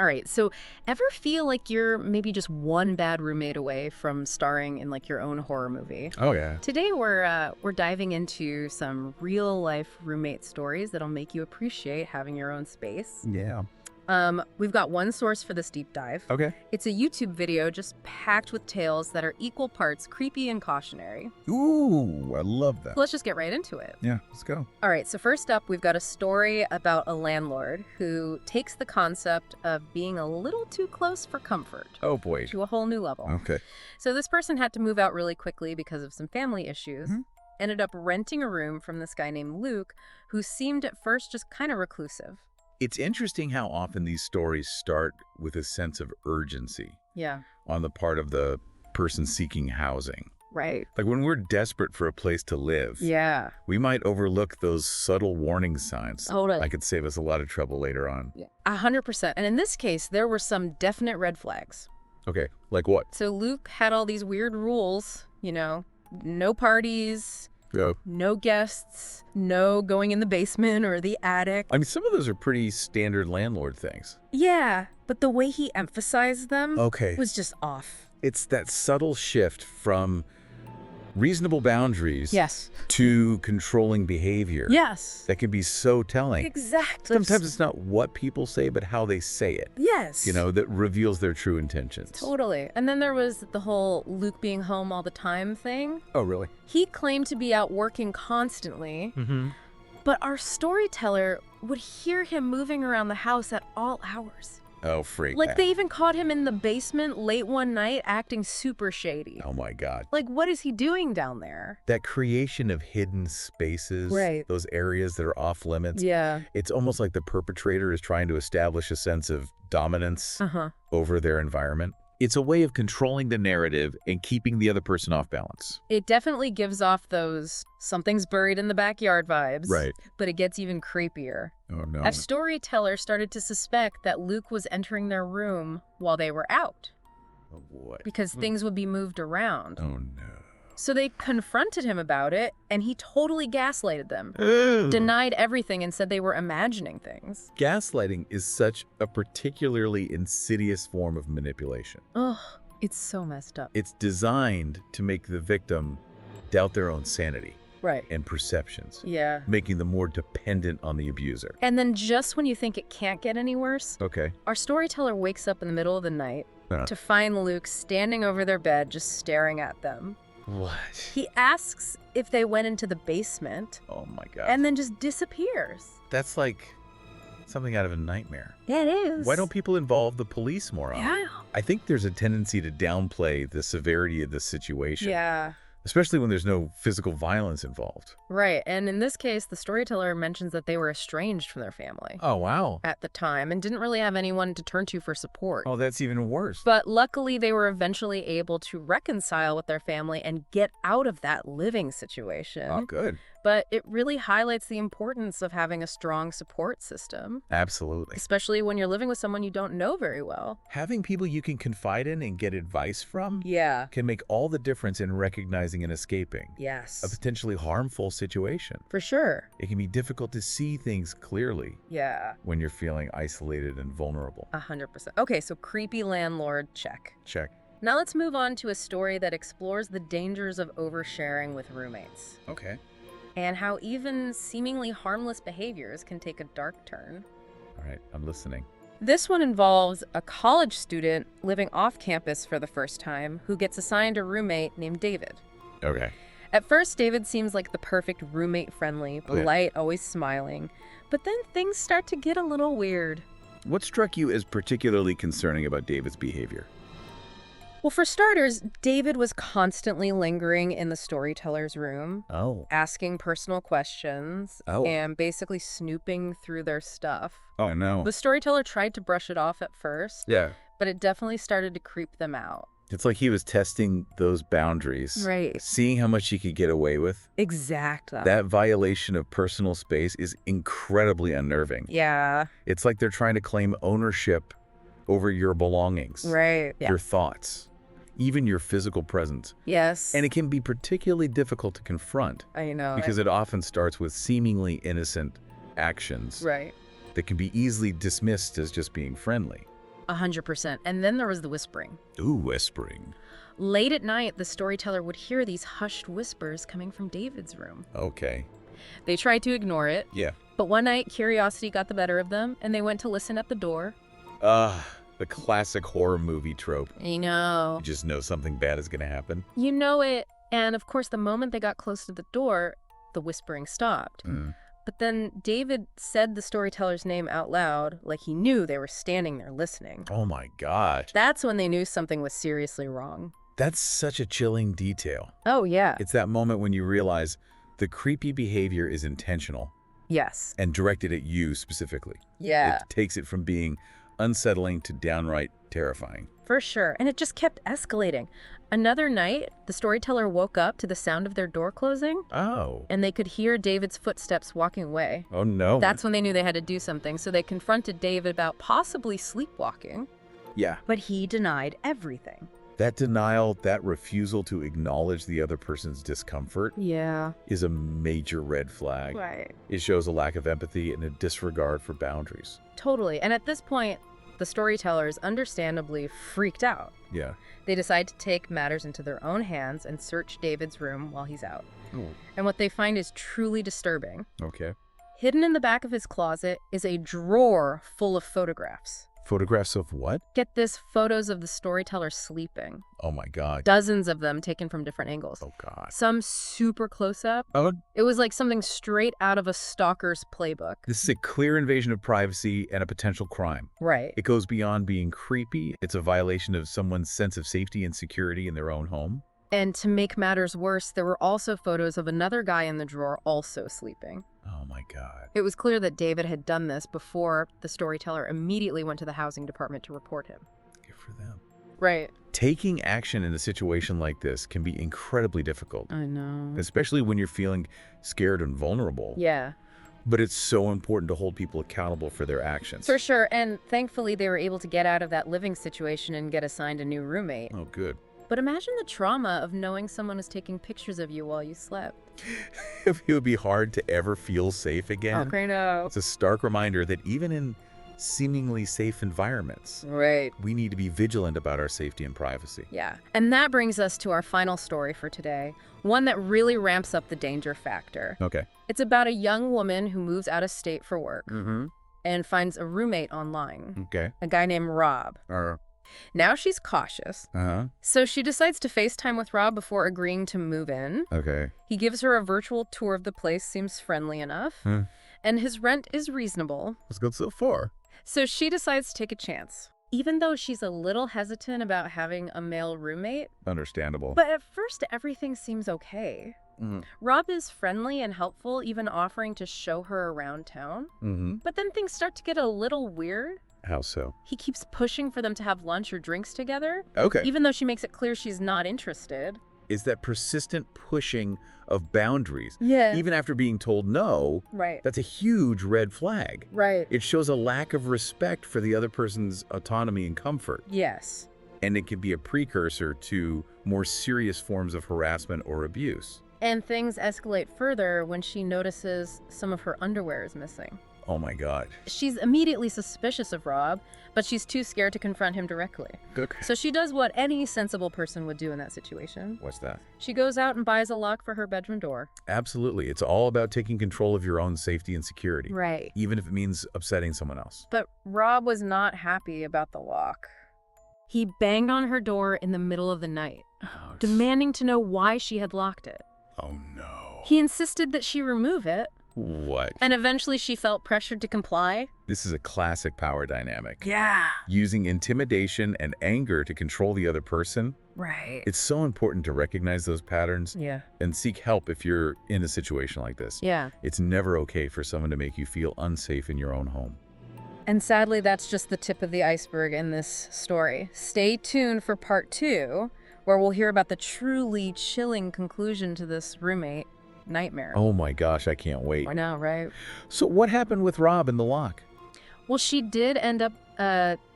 All right, so ever feel like you're maybe just one bad roommate away from starring in like your own horror movie? Oh, yeah. Today we're diving into some real life roommate stories that'll make you appreciate having your own space. Yeah. We've got one source for this deep dive. Okay. It's a YouTube video just packed with tales that are equal parts creepy and cautionary. Ooh, I love that. Let's just get right into it. Yeah, let's go. All right, so first up, we've got a story about a landlord who takes the concept of being a little too close for comfort Oh, boy. to a whole new level. Okay. So this person had to move out really quickly because of some family issues. Ended up renting a room from this guy named Luke, who seemed at first just kind of reclusive. It's interesting how often these stories start with a sense of urgency Yeah, on the part of the person seeking housing. right. Like when we're desperate for a place to live, Yeah. we might overlook those subtle warning signs. Totally. That could save us a lot of trouble later on. 100%. And in this case, there were some definite red flags. Okay, like what? So Luke had all these weird rules, no parties, Yeah. no guests, no going in the basement or the attic. I mean, some of those are pretty standard landlord things. Yeah, but the way he emphasized them Okay. was just off. It's that subtle shift from reasonable boundaries Yes. to controlling behavior. Yes. That can be so telling. Exactly. Sometimes it's not what people say, but how they say it, Yes. that reveals their true intentions. Totally. And then there was the whole Luke being home all the time thing. Oh, really? He claimed to be out working constantly, but our storyteller would hear him moving around the house at all hours. Oh, freak. Like, they even caught him in the basement late one night acting super shady. Oh, my God. Like, what is he doing down there? That creation of hidden spaces, Right. those areas that are off limits, Yeah. it's almost like the perpetrator is trying to establish a sense of dominance over their environment. It's a way of controlling the narrative and keeping the other person off balance. It definitely gives off those something's buried in the backyard vibes. Right. But it gets even creepier. Oh, no. A storyteller started to suspect that Luke was entering their room while they were out Oh, boy. because things would be moved around. Oh, no. So they confronted him about it, and he totally gaslighted them, denied everything, and said they were imagining things. Gaslighting is such a particularly insidious form of manipulation. Ugh, it's so messed up. It's designed to make the victim doubt their own sanity Right. and perceptions, Yeah. making them more dependent on the abuser. And then just when you think it can't get any worse, Okay. our storyteller wakes up in the middle of the night Huh. to find Luke standing over their bed just staring at them. What? He asks if they went into the basement Oh, my God. and then just disappears. That's like something out of a nightmare. Yeah, it is. Why don't people involve the police more often? Yeah. I think there's a tendency to downplay the severity of the situation. Yeah. Especially when there's no physical violence involved. Right. And in this case, the storyteller mentions that they were estranged from their family Oh, wow. at the time and didn't really have anyone to turn to for support. Oh, that's even worse. But luckily, they were eventually able to reconcile with their family and get out of that living situation. Oh, good. But it really highlights the importance of having a strong support system, Absolutely. especially when you're living with someone you don't know very well. Having people you can confide in and get advice from Yeah. can make all the difference in recognizing and escaping Yes. a potentially harmful situation. For sure. It can be difficult to see things clearly Yeah. when you're feeling isolated and vulnerable. 100%. Okay, so creepy landlord, check. Check. Now let's move on to a story that explores the dangers of oversharing with roommates Okay. and how even seemingly harmless behaviors can take a dark turn. All right, I'm listening. This one involves a college student living off campus for the first time who gets assigned a roommate named David. Okay. At first, David seems like the perfect roommate-friendly, Oh, yeah. polite, always smiling. But then things start to get a little weird. What struck you as particularly concerning about David's behavior? Well, for starters, David was constantly lingering in the storyteller's room, Oh. asking personal questions, Oh. and basically snooping through their stuff. Oh, no. The storyteller tried to brush it off at first, Yeah. but it definitely started to creep them out. It's like he was testing those boundaries. Right. Seeing how much he could get away with. Exactly. That violation of personal space is incredibly unnerving. Yeah. It's like they're trying to claim ownership over your belongings, Right. Yeah. your thoughts, even your physical presence. Yes. And it can be particularly difficult to confront I know. because it often starts with seemingly innocent actions Right. that can be easily dismissed as just being friendly. 100%. And then there was the whispering. Ooh, whispering. Late at night, the storyteller would hear these hushed whispers coming from David's room. Okay. They tried to ignore it. Yeah. But one night, curiosity got the better of them, and they went to listen at the door. The classic horror movie trope. I know. You just know something bad is going to happen. You know it. And of course, the moment they got close to the door, the whispering stopped. But then David said the storyteller's name out loud, like he knew they were standing there listening. Oh my gosh. That's when they knew something was seriously wrong. That's such a chilling detail. Oh, yeah. It's that moment when you realize the creepy behavior is intentional. Yes. And directed at you specifically. Yeah. It takes it from being unsettling to downright terrifying. For sure. And it just kept escalating. Another night, the storyteller woke up to the sound of their door closing. Oh. And they could hear David's footsteps walking away. Oh, no. That's when they knew they had to do something. So they confronted David about possibly sleepwalking. Yeah. But he denied everything. That denial, that refusal to acknowledge the other person's discomfort is a major red flag. Right. It shows a lack of empathy and a disregard for boundaries. Totally. And at this point, the storytellers understandably freaked out. Yeah. They decide to take matters into their own hands and search David's room while he's out. Oh. And what they find is truly disturbing. Okay. Hidden in the back of his closet is a drawer full of photographs. Photographs of what? Get this, photos of the storyteller sleeping. Oh my God. Dozens of them taken from different angles. Oh God. Some super close up. Oh. It was like something straight out of a stalker's playbook. This is a clear invasion of privacy and a potential crime. Right. It goes beyond being creepy. It's a violation of someone's sense of safety and security in their own home. And to make matters worse, there were also photos of another guy in the drawer also sleeping. Oh my God. It was clear that David had done this before the storyteller immediately went to the housing department to report him. Good for them. Right. Taking action in a situation like this can be incredibly difficult. I know. Especially when you're feeling scared and vulnerable. Yeah. But it's so important to hold people accountable for their actions. For sure. And thankfully, they were able to get out of that living situation and get assigned a new roommate. Oh, good. But imagine the trauma of knowing someone was taking pictures of you while you slept. It would be hard to ever feel safe again. I know. It's a stark reminder that even in seemingly safe environments, Right. we need to be vigilant about our safety and privacy. Yeah. And that brings us to our final story for today, one that really ramps up the danger factor. Okay. It's about a young woman who moves out of state for work and finds a roommate online, Okay. a guy named Rob. Now she's cautious, so she decides to FaceTime with Rob before agreeing to move in. Okay. He gives her a virtual tour of the place, seems friendly enough, and his rent is reasonable. Let's go so far. So she decides to take a chance, even though she's a little hesitant about having a male roommate. Understandable. But at first, everything seems okay. Rob is friendly and helpful, even offering to show her around town. But then things start to get a little weird. How so? He keeps pushing for them to have lunch or drinks together, Okay. even though she makes it clear she's not interested. Is that persistent pushing of boundaries. Yeah. Even after being told no, Right. that's a huge red flag. Right. It shows a lack of respect for the other person's autonomy and comfort. Yes. And it can be a precursor to more serious forms of harassment or abuse. And things escalate further when she notices some of her underwear is missing. Oh my God. She's immediately suspicious of Rob, but she's too scared to confront him directly. Okay. So she does what any sensible person would do in that situation. What's that? She goes out and buys a lock for her bedroom door. Absolutely. It's all about taking control of your own safety and security. Right. Even if it means upsetting someone else. But Rob was not happy about the lock. He banged on her door in the middle of the night, demanding to know why she had locked it. Oh no. He insisted that she remove it, What? and eventually she felt pressured to comply. This is a classic power dynamic. Yeah. Using intimidation and anger to control the other person. Right. It's so important to recognize those patterns Yeah. and seek help if you're in a situation like this. Yeah. It's never okay for someone to make you feel unsafe in your own home. And sadly, that's just the tip of the iceberg in this story. Stay tuned for part 2, where we'll hear about the truly chilling conclusion to this roommate nightmare. Oh my gosh, I can't wait. I know, right? So what happened with Rob and the lock? Well, she did end up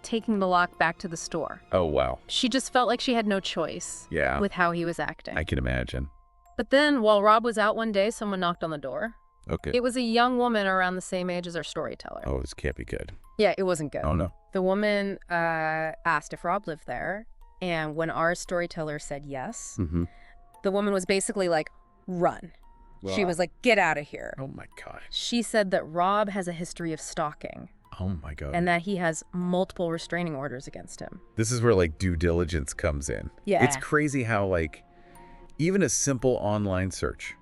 taking the lock back to the store. Oh, wow. She just felt like she had no choice Yeah, with how he was acting. I can imagine. But then, while Rob was out one day, someone knocked on the door. Okay. It was a young woman around the same age as our storyteller. Oh, this can't be good. Yeah, it wasn't good. Oh, no. The woman asked if Rob lived there, and when our storyteller said yes, the woman was basically like, run. She was like, get out of here. Oh my God. She said that Rob has a history of stalking. Oh my God. And that he has multiple restraining orders against him. This is where like due diligence comes in. Yeah. It's crazy how like even a simple online search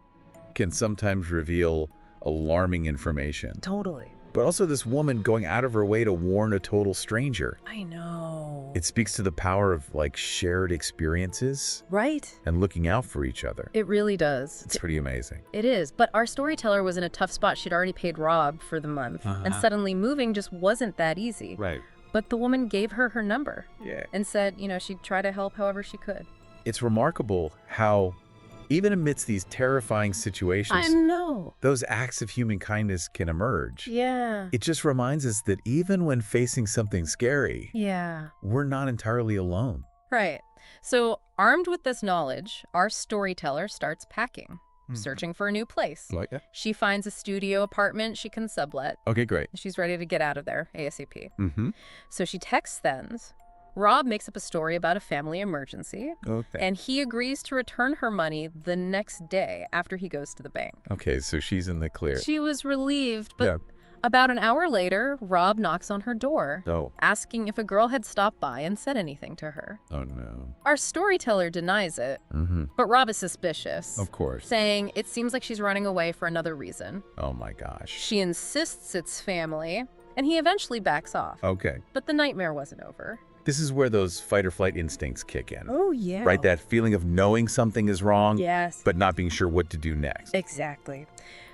can sometimes reveal alarming information. Totally. But also this woman going out of her way to warn a total stranger. I know. It speaks to the power of like shared experiences. Right. And looking out for each other. It really does. It's pretty amazing. It is. But our storyteller was in a tough spot. She'd already paid Rob for the month. And suddenly moving just wasn't that easy. Right. But the woman gave her her number. Yeah. And said, she'd try to help however she could. It's remarkable how even amidst these terrifying situations, I know, those acts of human kindness can emerge. Yeah. It just reminds us that even when facing something scary, Yeah. we're not entirely alone. Right. So, armed with this knowledge, our storyteller starts packing, searching for a new place. Like that? She finds a studio apartment she can sublet. Okay, great. She's ready to get out of there ASAP. Mm-hmm. So she texts Thens. Rob makes up a story about a family emergency, Okay. and he agrees to return her money the next day after he goes to the bank. Okay, so she's in the clear. She was relieved, but Yeah. about an hour later, Rob knocks on her door, Oh. asking if a girl had stopped by and said anything to her. Oh, no. Our storyteller denies it, Mm-hmm. but Rob is suspicious, Of course. saying it seems like she's running away for another reason. Oh, my gosh. She insists it's family, and he eventually backs off. Okay. But the nightmare wasn't over. This is where those fight or flight instincts kick in. Oh, yeah. Right? That feeling of knowing something is wrong, Yes. but not being sure what to do next. Exactly.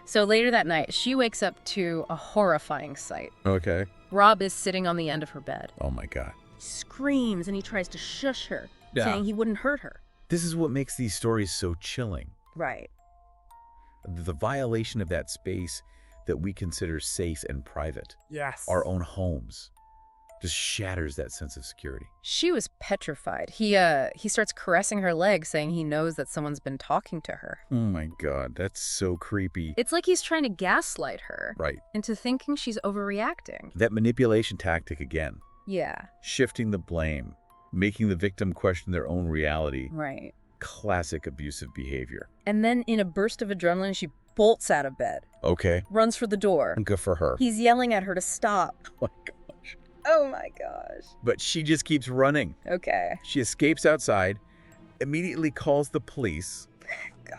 So later that night, she wakes up to a horrifying sight. Okay. Rob is sitting on the end of her bed. Oh, my God. He screams and he tries to shush her, Yeah. saying he wouldn't hurt her. This is what makes these stories so chilling. Right. The violation of that space that we consider safe and private, Yes. our own homes, just shatters that sense of security. She was petrified. He starts caressing her leg, saying he knows that someone's been talking to her. Oh my God, that's so creepy. It's like he's trying to gaslight her Right. into thinking she's overreacting. That manipulation tactic again, Yeah. shifting the blame, making the victim question their own reality. Right. Classic abusive behavior. And then in a burst of adrenaline, she bolts out of bed, Okay. runs for the door. Good for her. He's yelling at her to stop. Oh my gosh. Oh my gosh. But she just keeps running. Okay. She escapes outside, immediately calls the police, God.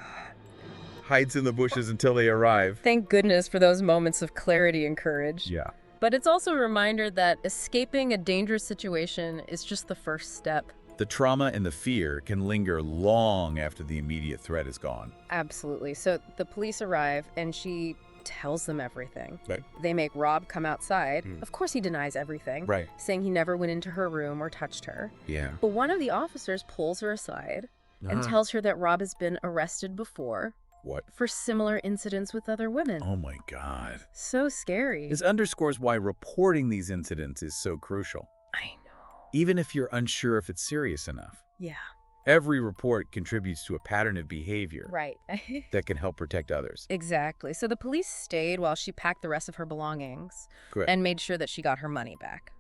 hides in the bushes until they arrive. Thank goodness for those moments of clarity and courage. Yeah. But it's also a reminder that escaping a dangerous situation is just the first step. The trauma and the fear can linger long after the immediate threat is gone. Absolutely. So the police arrive and she tells them everything. Right. They make Rob come outside. Of course he denies everything, Right. saying he never went into her room or touched her. Yeah. But one of the officers pulls her aside and tells her that Rob has been arrested before What? for similar incidents with other women. Oh my God. So scary. This underscores why reporting these incidents is so crucial. I know. Even if you're unsure if it's serious enough. Yeah. Every report contributes to a pattern of behavior Right. that can help protect others. Exactly. So the police stayed while she packed the rest of her belongings Good. and made sure that she got her money back.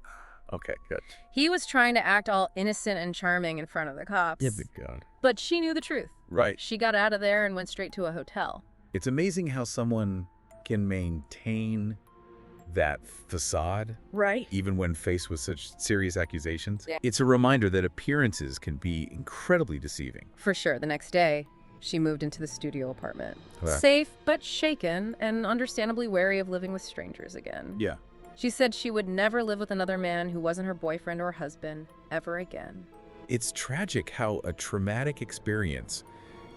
Okay, good. He was trying to act all innocent and charming in front of the cops. God. But she knew the truth. Right. She got out of there and went straight to a hotel. It's amazing how someone can maintain that facade Right. even when faced with such serious accusations. Yeah. It's a reminder that appearances can be incredibly deceiving. For sure. The next day, she moved into the studio apartment. Wow. Safe, but shaken, and understandably wary of living with strangers again. Yeah. She said she would never live with another man who wasn't her boyfriend or husband ever again. It's tragic how a traumatic experience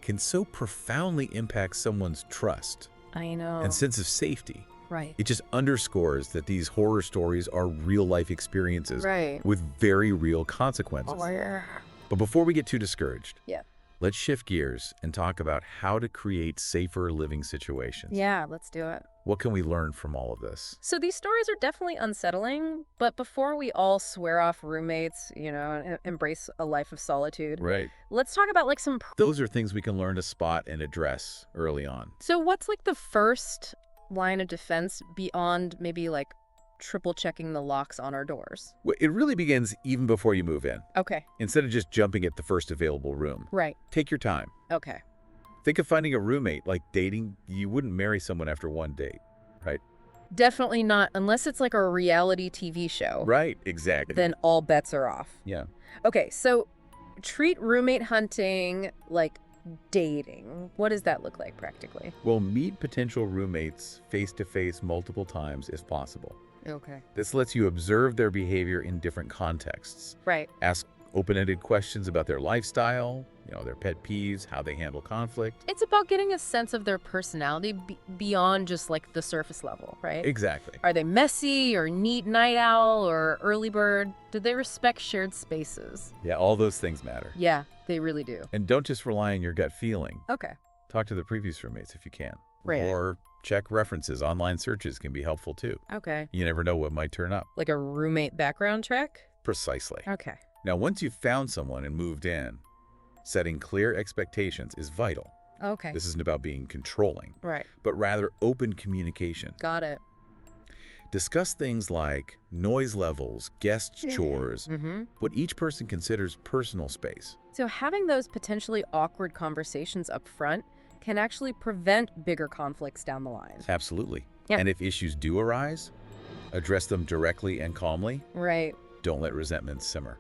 can so profoundly impact someone's trust I know. and sense of safety. Right. It just underscores that these horror stories are real-life experiences Right. with very real consequences. Oh, yeah. But before we get too discouraged, Yeah. let's shift gears and talk about how to create safer living situations. Yeah, let's do it. What can we learn from all of this? So these stories are definitely unsettling, but before we all swear off roommates, and embrace a life of solitude, Right. let's talk about like some... Those are things we can learn to spot and address early on. So what's like the first line of defense beyond maybe like triple checking the locks on our doors? Well, it really begins even before you move in. Okay. Instead of just jumping at the first available room. Right. Take your time. Okay. Think of finding a roommate like dating. You wouldn't marry someone after one date, right? Definitely not, unless it's like a reality TV show. Right, exactly. Then all bets are off. Yeah. Okay, so treat roommate hunting like dating. What does that look like practically? Well, meet potential roommates face-to-face multiple times if possible. Okay. This lets you observe their behavior in different contexts. Right. Ask open-ended questions about their lifestyle, their pet peeves, how they handle conflict. It's about getting a sense of their personality beyond just like the surface level, right? Exactly. Are they messy or neat night owl or early bird? Do they respect shared spaces? Yeah, all those things matter. Yeah, they really do. And don't just rely on your gut feeling. Okay. Talk to the previous roommates if you can. Right. Or check references. Online searches can be helpful too. Okay. You never know what might turn up. Like a roommate background check? Precisely. Okay. Now, once you've found someone and moved in, setting clear expectations is vital. Okay. This isn't about being controlling, Right. but rather open communication. Got it. Discuss things like noise levels, guest chores, what each person considers personal space. So having those potentially awkward conversations up front can actually prevent bigger conflicts down the line. Absolutely. Yeah. And if issues do arise, address them directly and calmly. Right. Don't let resentment simmer.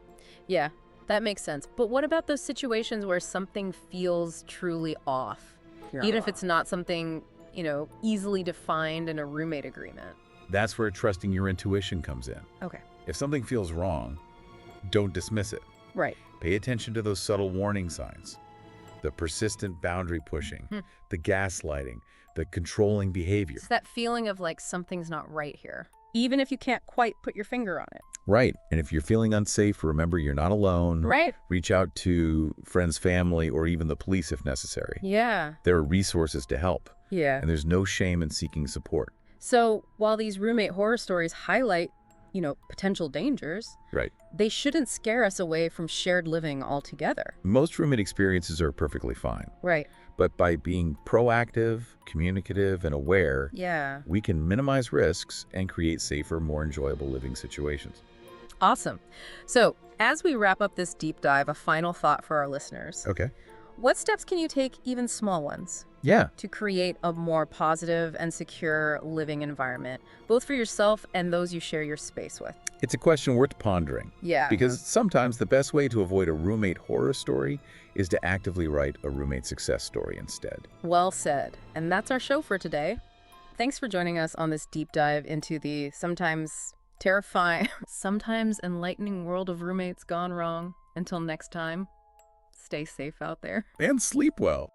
Yeah, that makes sense. But what about those situations where something feels truly off? Even if it's not something, easily defined in a roommate agreement. That's where trusting your intuition comes in. Okay. If something feels wrong, don't dismiss it. Right. Pay attention to those subtle warning signs. The persistent boundary pushing, the gaslighting, the controlling behavior. It's that feeling of like something's not right here, even if you can't quite put your finger on it. Right. And if you're feeling unsafe, remember you're not alone. Right. Reach out to friends, family, or even the police if necessary. Yeah. There are resources to help. Yeah. And there's no shame in seeking support. So while these roommate horror stories highlight, potential dangers, Right. they shouldn't scare us away from shared living altogether. Most roommate experiences are perfectly fine. Right. But by being proactive, communicative, and aware, Yeah. we can minimize risks and create safer, more enjoyable living situations. Awesome. So as we wrap up this deep dive, a final thought for our listeners. Okay. What steps can you take, even small ones, Yeah. to create a more positive and secure living environment, both for yourself and those you share your space with? It's a question worth pondering. Yeah. Because sometimes the best way to avoid a roommate horror story is to actively write a roommate success story instead. Well said. And that's our show for today. Thanks for joining us on this deep dive into the sometimes terrifying, sometimes enlightening world of roommates gone wrong. Until next time, stay safe out there. And sleep well.